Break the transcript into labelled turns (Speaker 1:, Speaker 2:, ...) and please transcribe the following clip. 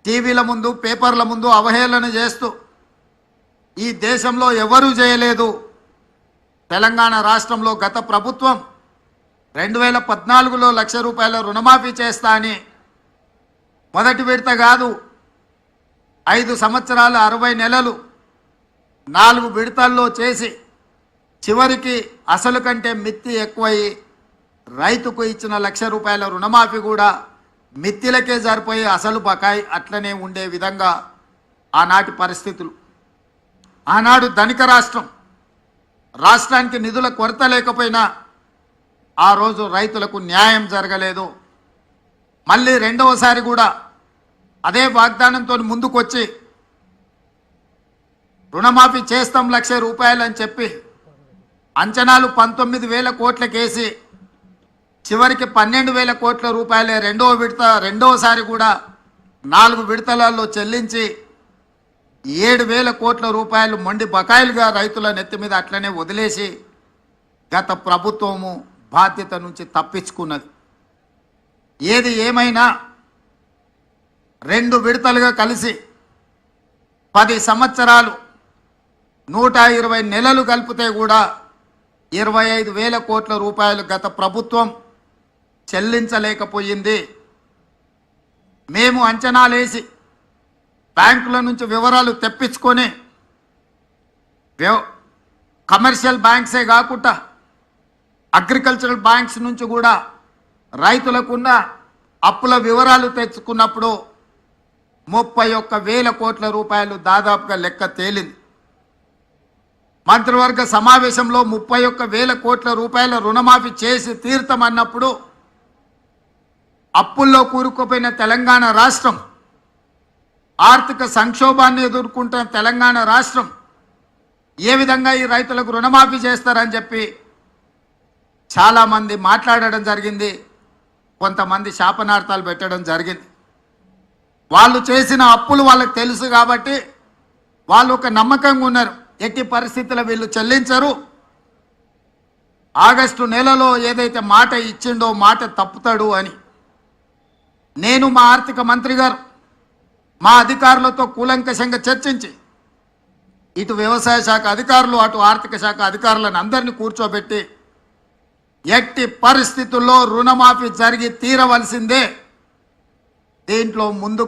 Speaker 1: టీవీల ముందు పేపర్ల ముందు అవహేళన చేస్తూ ఈ దేశంలో ఎవరూ చేయలేదు, తెలంగాణ రాష్ట్రంలో గత ప్రభుత్వం 2014లో ₹1,00,000 రుణమాఫీ చేస్తా అని మొదటి విడత కాదు 5 సంవత్సరాలు 60 నెలలు 4 విడతల్లో చేసి చివరికి అసలు కంటే మిత్తి ఎక్కువై రైతుకు ఇచ్చిన ₹1,00,000 రుణమాఫీ కూడా మిత్తిలకే సరిపోయి అసలు బకాయి అట్లనే ఉండే విధంగా ఆనాటి పరిస్థితులు. ఆనాడు ధనిక రాష్ట్రానికి నిధుల కొరత లేకపోయినా ఆ రోజు రైతులకు న్యాయం జరగలేదు. మళ్ళీ రెండవసారి కూడా అదే వాగ్దానంతో ముందుకొచ్చి రుణమాఫీ చేస్తాం ₹1,00,000 అని చెప్పి అంచనాలు 19,000 కోట్లకేసి చివరికి 12,000 కోట్ల రూపాయలే రెండవసారి కూడా 4 విడతలలో చెల్లించి 7,000 కోట్ల రూపాయలు మొండి బకాయిలుగా రైతుల నెత్తి మీద అట్లనే వదిలేసి గత ప్రభుత్వము బాధ్యత నుంచి తప్పించుకున్నది. ఏది ఏమైనా 2 విడతలుగా కలిసి 10 సంవత్సరాలు 120 నెలలు కలిపితే కూడా 25,000 కోట్ల రూపాయలు గత ప్రభుత్వం చెల్లించలేకపోయింది. మేము అంచనాలేసి బ్యాంకుల నుంచి వివరాలు తెప్పించుకొని కమర్షియల్ బ్యాంక్సే కాకుండా అగ్రికల్చరల్ బ్యాంక్స్ నుంచి కూడా రైతులకున్న అప్పుల వివరాలు తెచ్చుకున్నప్పుడు 31,000 కోట్ల రూపాయలు దాదాపుగా లెక్క తేలింది. మంత్రివర్గ సమావేశంలో 31,000 కోట్ల రూపాయల రుణమాఫీ చేసి తీర్థమన్నప్పుడు అప్పుల్లో కూరుకుపోయిన తెలంగాణ రాష్ట్రం, ఆర్థిక సంక్షోభాన్ని ఎదుర్కొంటున్న తెలంగాణ రాష్ట్రం ఏ విధంగా ఈ రైతులకు రుణమాఫీ చేస్తారని చెప్పి చాలామంది మాట్లాడడం జరిగింది. కొంతమంది శాపనార్థాలు పెట్టడం జరిగింది. వాళ్ళు చేసిన అప్పులు వాళ్ళకి తెలుసు కాబట్టి వాళ్ళు ఒక నమ్మకంగా ఉన్నారు, ఎట్టి పరిస్థితుల్లో వీళ్ళు చెల్లించరు, ఆగస్టు నెలలో ఏదైతే మాట ఇచ్చిండో మాట తప్పుతాడు అని. నేను మా ఆర్థిక మంత్రి గారు మా అధికారులతో కూలంకషంగా చర్చించి ఇటు వ్యవసాయ శాఖ అధికారులు అటు ఆర్థిక శాఖ అధికారులను అందరినీ కూర్చోబెట్టి ఎట్టి పరిస్థితుల్లో రుణమాఫీ జరిగి తీరవలసిందే, దీంట్లో ముందుకు